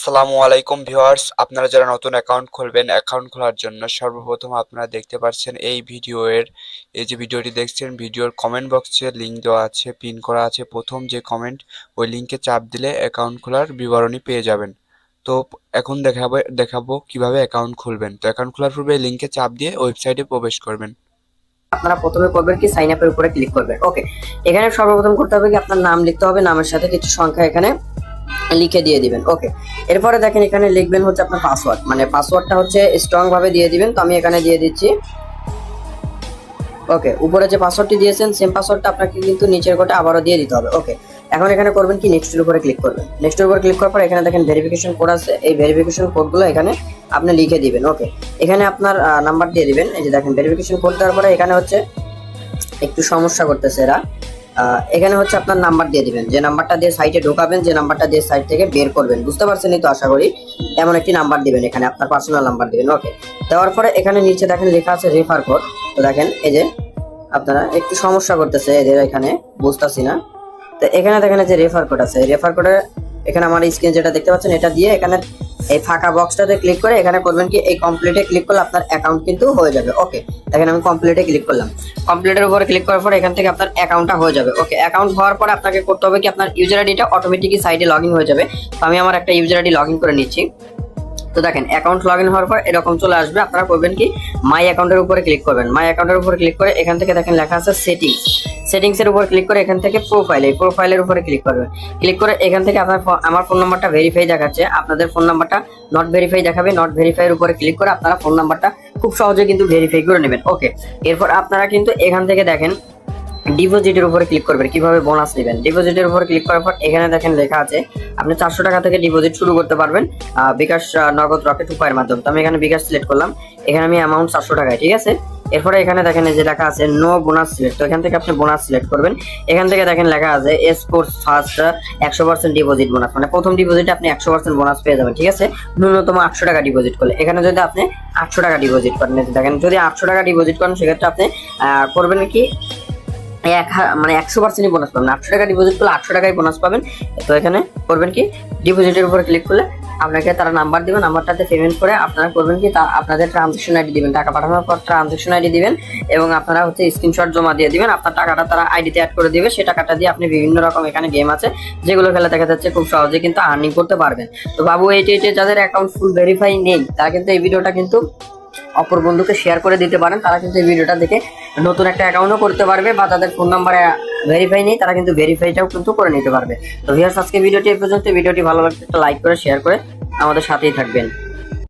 আসসালামু আলাইকুম ভিউয়ার্স, আপনারা যারা নতুন অ্যাকাউন্ট খুলবেন, অ্যাকাউন্ট খোলার জন্য সর্বপ্রথম আপনারা দেখতে পাচ্ছেন এই যে ভিডিওটি দেখছেন, ভিডিওর কমেন্ট বক্সে লিংক দেওয়া আছে, পিন করা আছে। প্রথম যে কমেন্ট, ওই লিংকে চাপ দিলে অ্যাকাউন্ট খোলার বিবরণী পেয়ে যাবেন। তো এখন দেখাবো কিভাবে অ্যাকাউন্ট খুলবেন। তো অ্যাকাউন্ট খোলার পূর্বে এই লিংকে চাপ দিয়ে ওয়েবসাইটে প্রবেশ করবেন। আপনারা প্রথমে করবেন কি সাইন আপের উপরে ক্লিক করবেন। ওকে, এখানে সর্বপ্রথম করতে হবে কি আপনার নাম লিখতে হবে, নামের সাথে কিছু সংখ্যা এখানে লিখে দিয়ে দিবেন। ওকে, এরপরে দেখেন এখানে লিখবেন হচ্ছে আপনার পাসওয়ার্ড, মানে পাসওয়ার্ডটা হচ্ছে স্ট্রং ভাবে দিয়ে দিবেন। তো আমি এখানে দিয়ে দিচ্ছি। ওকে, উপরে যে পাসওয়ার্ডটি দিয়েছেন সেম পাসওয়ার্ডটা আপনাকে কিন্তু নিচের কোটে আবারও দিয়ে দিতে হবে। ওকে, এখন এখানে করবেন কি নেক্সটের উপরে ক্লিক করবেন। নেক্সটের উপরে ক্লিক করার পর এখানে দেখেন ভেরিফিকেশন কোড আছে, এই ভেরিফিকেশন কোডগুলো এখানে আপনি লিখে দিবেন। ওকে, এখানে আপনার নাম্বার দিয়ে দিবেন। এই যে দেখেন ভেরিফিকেশন কোড দেওয়ার পরে এখানে হচ্ছে একটু সমস্যা করতেছে এরা। এখানে হচ্ছে আপনার নাম্বার দিয়ে দিবেন, যে নাম্বারটা দিয়ে সাইটে ঢোকাবেন, যে নাম্বারটা দিয়ে সাইট থেকে বের করবেন। বুঝতে পারছেনই তো আশা করি। এমন একটি নাম্বার দিবেন, এখানে আপনার পার্সোনাল নাম্বার দিবেন। ওকে, দেওয়ার পরে এখানে নিচে দেখেন লেখা আছে রেফার কোড। তো দেখেন এই যে আপনারা একটু সমস্যা করতেছে এদের, এখানে বুঝতেছি না। তো এখানে দেখেন যে রেফার কোড আছে, রেফার কোডে এখানে আমার স্ক্রিন যেটা দেখতে পাচ্ছেন এটা দিয়ে এখানে এই ফাঁকা বক্সটাতে ক্লিক করে এখানে করবেন কি এই কমপ্লিটে ক্লিক করলে আপনার অ্যাকাউন্ট কিন্তু হয়ে যাবে। ওকে, দেখেন আমি কমপ্লিটে ক্লিক করলাম। কমপ্লিটের উপরে ক্লিক করার পর এখান থেকে আপনার অ্যাকাউন্টটা হয়ে যাবে। ওকে, অ্যাকাউন্ট হওয়ার পরে আপনাকে করতে হবে কি আপনার ইউজার আইডিটা অটোমেটিকই সাইটে লগ ইন হয়ে যাবে। তো আমি আমার একটা ইউজার আইডি লগ ইন করে নিচ্ছি। তো দেখেন অ্যাকাউন্ট লগ ইন হওয়ার পর এরকম চলে আসবে। আপনারা করবেন কি মাই অ্যাকাউন্টের উপরে ক্লিক করবেন। মাই অ্যাকাউন্টের উপরে ক্লিক করে এখান থেকে দেখেন লেখা আছে সেটিংসের উপর ক্লিক করে এখান থেকে প্রোফাইল, এই প্রোফাইলের উপরে ক্লিক করবেন। ক্লিক করে এখান থেকে আপনার আমার ফোন নাম্বারটা ভেরিফাই দেখাচ্ছে, আপনাদের ফোন নাম্বারটা নট ভেরিফাই দেখাবে। নট ভেরিফাইয়ের উপরে ক্লিক করে আপনারা ফোন নাম্বারটা খুব সহজে কিন্তু ভেরিফাই করে নেবেন। ওকে, এরপর আপনারা কিন্তু এখান থেকে দেখেন ডিপোজিটের উপরে ক্লিক করবেন, কিভাবে বোনাস নেবেন। ডিপোজিটের উপরে ক্লিক করার পর এখানে দেখেন লেখা আছে আপনি 400 টাকা থেকে ডিপোজিট শুরু করতে পারবেন বিকাশ, নগদ, রকেট উপায়ের মাধ্যমে। তো আমি এখানে বিকাশ সিলেক্ট করলাম, এখানে আমি অ্যামাউন্ট 400 টাকায়। ঠিক আছে, এরপরে এখানে দেখেন যে লেখা আছে নো বোনাস সিলেক্ট। তো এখান থেকে আপনি বোনাস সিলেক্ট করবেন। এখান থেকে দেখেন লেখা আছে স্পোর্টস ফার্স্ট 100% ডিপোজিট বোনাস, মানে প্রথম ডিপোজিটে আপনি 100% বোনাস পেয়ে যাবেন। ঠিক আছে, ন্যূনতম 800 টাকা ডিপোজিট করলে। এখানে যদি আপনি 800 টাকা ডিপোজিট করেন, দেখেন যদি 800 টাকা ডিপোজিট করেন সেক্ষেত্রে আপনি করবেন কি মানে 100% বোনাস পাবেন। 800 টাকা ডিপোজিট করলে 800 টাকায় বোনাস পাবেন। তো এখানে করবেন কি ডিপোজিটের উপরে ক্লিক করলে আপনাকে তারা নাম্বার দিবেন, নাম্বারটাতে পেমেন্ট করে আপনারা করবেন কি আপনাদের ট্রানজাকশন আইডি দিবেন, টাকা পাঠানোর পর ট্রানজাকশন আইডি দিবেন এবং আপনারা হচ্ছে স্ক্রিনশট জমা দিয়ে দিবেন। আপনার টাকাটা তারা আইডিতে অ্যাড করে দিবে, সেই টাকাটা দিয়ে আপনি বিভিন্ন রকম এখানে গেম আছে যেগুলো খেলে দেখা যাচ্ছে খুব সহজে কিন্তু আর্নিং করতে পারবেন। তো বাবু এইটে যাদের অ্যাকাউন্ট ফুল ভেরিফাই নেই তারা কিন্তু এই ভিডিওটা কিন্তু অপর বন্ধুকে শেয়ার করে দিতে পারেন। তারা কিন্তু এই ভিডিওটা দেখে নতুন একটা অ্যাকাউন্টও করতে পারবে, বা তাদের ফোন নাম্বারে ভেরিফাই নেই তারা কিন্তু ভেরিফাইটাও কিন্তু করে নিতে পারবে। তো ভিউয়ার্স, আজকে ভিডিওটি এই পর্যন্ত। ভিডিওটি ভালো লাগলে একটা লাইক করে শেয়ার করে আমাদের সাথেই থাকবেন।